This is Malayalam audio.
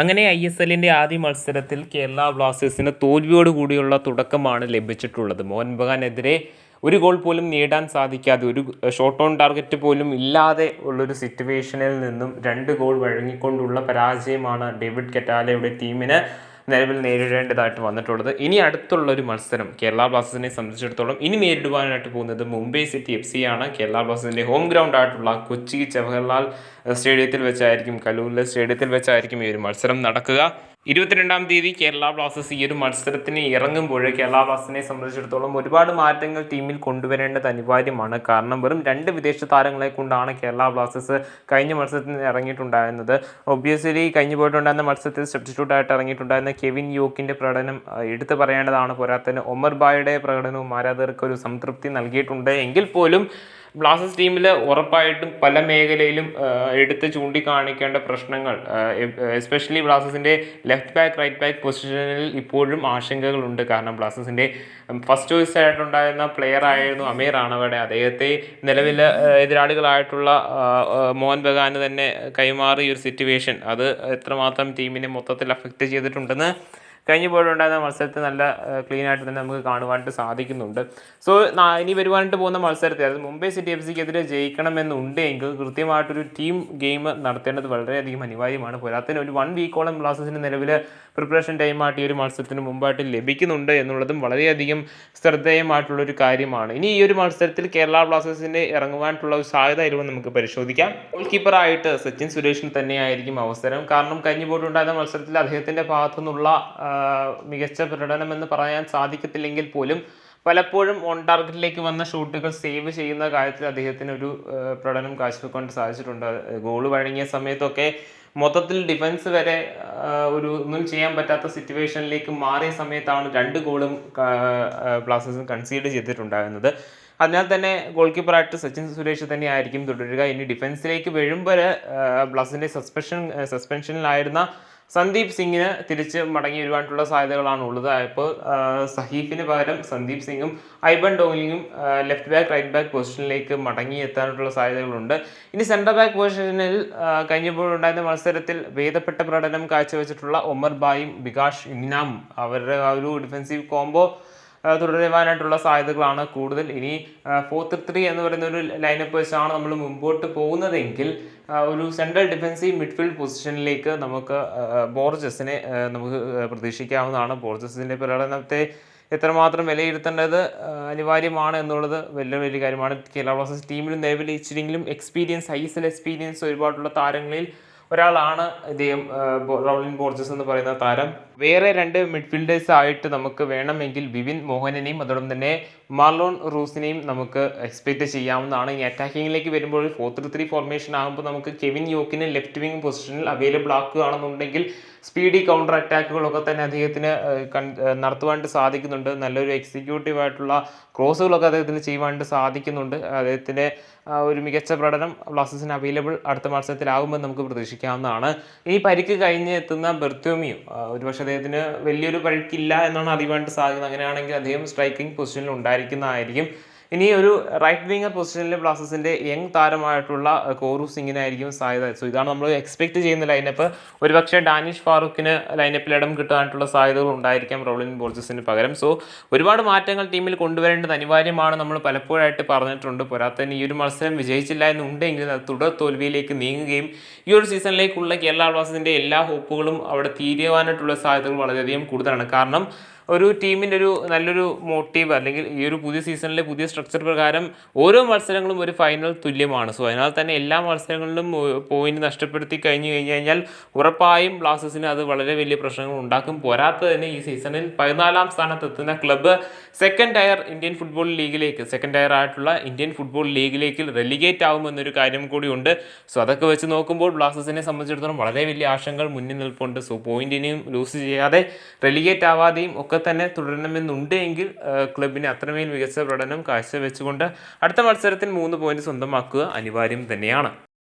അങ്ങനെ ISLൻ്റെ ആദ്യ മത്സരത്തിൽ കേരള ബ്ലാസ്റ്റേഴ്സിന് തോൽവിയോടുകൂടിയുള്ള തുടക്കമാണ് ലഭിച്ചിട്ടുള്ളത്. മോഹൻ ബഗാനെതിരെ ഒരു ഗോൾ പോലും നേടാൻ സാധിക്കാതെ, ഒരു ഷോട്ട് ഓൺ ടാർഗറ്റ് പോലും ഇല്ലാതെ ഉള്ളൊരു സിറ്റുവേഷനിൽ നിന്നും 2 ഗോൾ വഴങ്ങിക്കൊണ്ടുള്ള പരാജയമാണ് ഡേവിഡ് കെറ്റാലയുടെ ടീമിന് നിലവിൽ നേരിടേണ്ടതായിട്ട് വന്നിട്ടുള്ളത്. ഇനി അടുത്തുള്ള ഒരു മത്സരം കേരള ബ്ലാസ്റ്റേഴ്സിനെ സംബന്ധിച്ചിടത്തോളം ഇനി നേരിടുവാനായിട്ട് പോകുന്നത് മുംബൈ സിറ്റി FC ആണ്. കേരള ബ്ലാസ്റ്റേഴ്സിൻ്റെ ഹോം ഗ്രൗണ്ട് ആയിട്ടുള്ള കൊച്ചി ജവഹർലാൽ സ്റ്റേഡിയത്തിൽ വെച്ചായിരിക്കും, കലൂരിലെ സ്റ്റേഡിയത്തിൽ വെച്ചായിരിക്കും ഈ ഒരു മത്സരം നടക്കുക. 22-ാം തീയതി കേരള ബ്ലാസ്റ്റേഴ്സ് ഈ ഒരു മത്സരത്തിന് ഇറങ്ങുമ്പോൾ കേരള ബ്ലാസ്റ്റേഴ്സിനെ സംബന്ധിച്ചിടത്തോളം ഒരുപാട് മാറ്റങ്ങൾ ടീമിൽ കൊണ്ടുവരേണ്ടത് അനിവാര്യമാണ്. കാരണം വെറും 2 വിദേശ താരങ്ങളെ കൊണ്ടാണ് കേരള ബ്ലാസ്റ്റേഴ്സ് കഴിഞ്ഞ മത്സരത്തിന് ഇറങ്ങിയിട്ടുണ്ടായിരുന്നത്. ഒബ്വിയസ്ലി കഴിഞ്ഞു പോയിട്ടുണ്ടായിരുന്ന മത്സരത്തിൽ സബ്സ്റ്റിറ്റ്യൂട്ടായിട്ട് ഇറങ്ങിയിട്ടുണ്ടായിരുന്ന കെവിൻ യോക്കിൻ്റെ പ്രകടനം എടുത്തു പറയേണ്ടതാണ്. പോരാത്തതിന് ഒമർ ബായുടെ പ്രകടനവും ആരാധകർക്ക് ഒരു സംതൃപ്തി നൽകിയിട്ടുണ്ട്. എങ്കിൽ പോലും ബ്ലാസ്റ്റേഴ്സ് ടീമിൽ ഉറപ്പായിട്ടും പല മേഖലയിലും എടുത്ത് ചൂണ്ടിക്കാണിക്കേണ്ട പ്രശ്നങ്ങൾ, എസ്പെഷ്യലി ബ്ലാസ്റ്റേഴ്സിൻ്റെ ലെഫ്റ്റ് ബാക്ക് റൈറ്റ് ബാക്ക് പൊസിഷനിൽ ഇപ്പോഴും ആശങ്കകളുണ്ട്. കാരണം ബ്ലാസ്റ്റേഴ്സിൻ്റെ ഫസ്റ്റ് ചോയ്സ് ആയിട്ടുണ്ടായിരുന്ന പ്ലെയർ ആയിരുന്നു അമീർ റാണവടെ. അദ്ദേഹത്തെ നിലവിൽ എതിരാളികളായിട്ടുള്ള മോഹൻ ബഗാന് തന്നെ കൈമാറിയ ഒരു സിറ്റുവേഷൻ, അത് എത്രമാത്രം ടീമിനെ മൊത്തത്തിൽ അഫക്റ്റ് ചെയ്തിട്ടുണ്ടെന്ന് കഴിഞ്ഞ പോയിട്ടുണ്ടായിരുന്ന മത്സരത്തിൽ നല്ല ക്ലീൻ ആയിട്ട് തന്നെ നമുക്ക് കാണുവാനായിട്ട് സാധിക്കുന്നുണ്ട്. സോ ഇനി വരുവാനായിട്ട് പോകുന്ന മത്സരത്തിൽ, അതായത് മുംബൈ സിറ്റി FCക്കെതിരെ ജയിക്കണമെന്നുണ്ടെങ്കിൽ കൃത്യമായിട്ടൊരു ടീം ഗെയിം നടത്തേണ്ടത് വളരെയധികം അനിവാര്യമാണ്. പോരാത്തതിന് ഒരു 1 വീക്കോളം ബ്ലാസ്റ്റേഴ്സിന് നിലവിൽ പ്രിപ്പറേഷൻ ടൈമായിട്ട് ഈ ഒരു മത്സരത്തിന് മുമ്പായിട്ട് ലഭിക്കുന്നുണ്ട് എന്നുള്ളതും വളരെയധികം ശ്രദ്ധേയമായിട്ടുള്ളൊരു കാര്യമാണ്. ഇനി ഈ ഒരു മത്സരത്തിൽ കേരള ബ്ലാസ്റ്റേഴ്സിന് ഇറങ്ങുവാനായിട്ടുള്ള ഒരു സാധ്യത ആയിരുന്നു നമുക്ക് പരിശോധിക്കാം. ഗോൾ കീപ്പറായിട്ട് സച്ചിൻ സുരേഷിന് തന്നെയായിരിക്കും അവസരം. കാരണം കഴിഞ്ഞ പോയിട്ടുണ്ടായിരുന്ന മത്സരത്തിൽ അദ്ദേഹത്തിൻ്റെ ഭാഗത്തു നിന്നുള്ള മികച്ച പ്രകടനമെന്ന് പറയാൻ സാധിക്കത്തില്ലെങ്കിൽ പോലും പലപ്പോഴും ഓൺ ടാർഗറ്റിലേക്ക് വന്ന ഷൂട്ടുകൾ സേവ് ചെയ്യുന്ന കാര്യത്തിൽ അദ്ദേഹത്തിന് ഒരു പ്രകടനം കാഴ്ചവെക്കാൻ സാധിച്ചിട്ടുണ്ട്. ഗോൾ വഴങ്ങിയ സമയത്തൊക്കെ മൊത്തത്തിൽ ഡിഫൻസ് വരെ ഒന്നും ചെയ്യാൻ പറ്റാത്ത സിറ്റുവേഷനിലേക്ക് മാറിയ സമയത്താണ് 2 ഗോളും ബ്ലാസ്റ്റേഴ്സ് കൺസീഡ് ചെയ്തിട്ടുണ്ടാകുന്നത്. അതിനാൽ തന്നെ ഗോൾ കീപ്പറായിട്ട് സച്ചിൻ സുരേഷ് തന്നെ ആയിരിക്കും തുടരുക. ഇനി ഡിഫൻസിലേക്ക് വരുമ്പോൾ ബ്ലാസ്റ്റേഴ്സിൻ്റെ സസ്പെൻഷനിലായിരുന്ന സന്ദീപ് സിംഗിന് തിരിച്ച് മടങ്ങി വരുവാനുള്ള സാധ്യതകളാണ് ഉള്ളത്. അപ്പോൾ സഹീഫിന് പകരം സന്ദീപ് സിംഗും ഐബൻ ഡോലിങ്ങും ലെഫ്റ്റ് ബാക്ക് റൈറ്റ് ബാക്ക് പൊസിഷനിലേക്ക് മടങ്ങി എത്താനുള്ള സാധ്യതകളുണ്ട്. ഇനി സെൻറ്റർ ബാക്ക് പൊസിഷനിൽ കഴിഞ്ഞപ്പോഴുണ്ടായിരുന്ന മത്സരത്തിൽ ഭേദപ്പെട്ട പ്രകടനം കാഴ്ചവെച്ചിട്ടുള്ള ഒമർ ബായും വികാഷ് ഇഗ്നാമും അവരുടെ ആ ഒരു ഡിഫൻസീവ് കോംബോ തുടരുവാനായിട്ടുള്ള സാധ്യതകളാണ് കൂടുതൽ. ഇനി 4-3 എന്ന് പറയുന്ന ഒരു ലൈനപ്പ് വെച്ചാണ് നമ്മൾ മുമ്പോട്ട് പോകുന്നതെങ്കിൽ ഒരു സെൻട്രൽ ഡിഫൻസീവ് മിഡ്ഫീൽഡ് പൊസിഷനിലേക്ക് നമുക്ക് ബോർജസിനെ നമുക്ക് പ്രതീക്ഷിക്കാവുന്നതാണ്. ബോർജസിൻ്റെ പ്രകടനത്തെ എത്രമാത്രം വിലയിരുത്തേണ്ടത് അനിവാര്യമാണ് എന്നുള്ളത് വലിയ കാര്യമാണ്. കേരള ബ്ലാസ്റ്റേഴ്സ് ടീമിൽ നിലവിൽ ഇച്ചിരിയെങ്കിലും ISL എക്സ്പീരിയൻസ് ഒരുപാടുള്ള താരങ്ങളിൽ ഒരാളാണ് ഇദ്ദേഹം, റൗളിൻ ബോർജസ് എന്ന് പറയുന്ന താരം. വേറെ 2 മിഡ്ഫീൽഡേഴ്സ് ആയിട്ട് നമുക്ക് വേണമെങ്കിൽ വിവിൻ മോഹനനെയും അതോടൊപ്പം തന്നെ മാർലോൺ റൂസിനെയും നമുക്ക് എക്സ്പെക്റ്റ് ചെയ്യാവുന്നതാണ്. ഇനി അറ്റാക്കിങ്ങിലേക്ക് വരുമ്പോൾ 4-3 ഫോർമേഷൻ ആകുമ്പോൾ നമുക്ക് കെവിൻ യോക്കിനെ ലെഫ്റ്റ് വിങ് പൊസിഷനിൽ അവൈലബിൾ ആക്കുകയാണെന്നുണ്ടെങ്കിൽ സ്പീഡി കൗണ്ടർ അറ്റാക്കുകളൊക്കെ തന്നെ അദ്ദേഹത്തിന് നടത്തുവാനായിട്ട് സാധിക്കുന്നുണ്ട്. നല്ലൊരു എക്സിക്യൂട്ടീവ് ആയിട്ടുള്ള ക്രോസുകളൊക്കെ അദ്ദേഹത്തിന് ചെയ്യുവാനായിട്ട് സാധിക്കുന്നുണ്ട്. അദ്ദേഹത്തിൻ്റെ ഒരു മികച്ച പ്രകടനം ബ്ലാസ്റ്റേഴ്സിന് അവൈലബിൾ അടുത്ത മത്സരത്തിലാകുമെന്ന് നമുക്ക് പ്രതീക്ഷിക്കാവുന്നതാണ്. ഈ പരിക്ക് കഴിഞ്ഞ് എത്തുന്ന ബെർത്തോമിയോ, ഒരുപക്ഷെ അദ്ദേഹത്തിന് വലിയൊരു പരിക്കില്ല എന്നാണ് അറിയുവാനായിട്ട് സാധിക്കുന്നത്. അങ്ങനെയാണെങ്കിൽ അദ്ദേഹം സ്ട്രൈക്കിംഗ് പൊസിഷനിൽ ഉണ്ടായിരിക്കുന്നതായിരിക്കും. ഇനി ഒരു റൈറ്റ് വിങ്ങർ പൊസിഷനിൽ ബ്ലാസ്റ്റേഴ്സിൻ്റെ യങ് താരമായിട്ടുള്ള കോറു സിംഗിനായിരിക്കും സാധ്യത. സോ ഇതാണ് നമ്മൾ എക്സ്പെക്റ്റ് ചെയ്യുന്ന ലൈനപ്പ്. ഒരുപക്ഷെ ഡാനിഷ് ഫാറൂഖിന് ലൈനപ്പിൽ ഇടം കിട്ടാനായിട്ടുള്ള സാധ്യതകൾ ഉണ്ടായിരിക്കാം റോളിൻ ബോർജസിന് പകരം. സോ ഒരുപാട് മാറ്റങ്ങൾ ടീമിൽ കൊണ്ടുവരേണ്ടത് അനിവാര്യമാണ്, നമ്മൾ പലപ്പോഴായിട്ട് പറഞ്ഞിട്ടുണ്ട്. പോരാത്തതിന് ഈ ഒരു മത്സരം വിജയിച്ചില്ല എന്നുണ്ടെങ്കിൽ അത് തുടർ തോൽവിയിലേക്ക് നീങ്ങുകയും ഈ ഒരു സീസണിലേക്കുള്ള കേരള ബ്ലാസ്റ്റേഴ്സിൻ്റെ എല്ലാ ഹോപ്പുകളും അവിടെ തീരുവാനായിട്ടുള്ള സാധ്യതകൾ വളരെയധികം കൂടുതലാണ്. കാരണം ഒരു ടീമിൻ്റെ ഒരു നല്ലൊരു മോട്ടീവ്, അല്ലെങ്കിൽ ഈ ഒരു പുതിയ സീസണിലെ പുതിയ സ്ട്രക്ചർ പ്രകാരം ഓരോ മത്സരങ്ങളും ഒരു ഫൈനൽ തുല്യമാണ്. സോ അതിനാൽ തന്നെ എല്ലാ മത്സരങ്ങളിലും പോയിന്റ് നഷ്ടപ്പെടുത്തി കഴിഞ്ഞാൽ ഉറപ്പായും ബ്ലാസ്റ്റേഴ്സിന് അത് വളരെ വലിയ പ്രശ്നങ്ങൾ ഉണ്ടാക്കും. പോരാത്തതിന് ഈ സീസണിൽ 14-ാം സ്ഥാനത്തെത്തുന്ന ക്ലബ്ബ് സെക്കൻഡ് ടയർ ആയിട്ടുള്ള ഇന്ത്യൻ ഫുട്ബോൾ ലീഗിലേക്ക് റെലിഗേറ്റ് ആകുമെന്നൊരു കാര്യം കൂടിയുണ്ട്. സോ അതൊക്കെ വെച്ച് നോക്കുമ്പോൾ ബ്ലാസ്റ്റേഴ്സിനെ സംബന്ധിച്ചിടത്തോളം വളരെ വലിയ ആശങ്കകൾ മുന്നിൽ നിൽപ്പുണ്ട്. സോ പോയിന്റിനെയും ലൂസ് ചെയ്യാതെ റെലിഗേറ്റ് ആവാതെയും ഒക്കെ തന്നെ തുടരണമെന്നുണ്ട് എങ്കിൽ ക്ലബിന് അത്രമേൽ മികച്ച പ്രകടനം കാഴ്ചവെച്ചുകൊണ്ട് അടുത്ത മത്സരത്തിൽ 3 പോയിന്റ് സ്വന്തമാക്കുക അനിവാര്യം തന്നെയാണ്.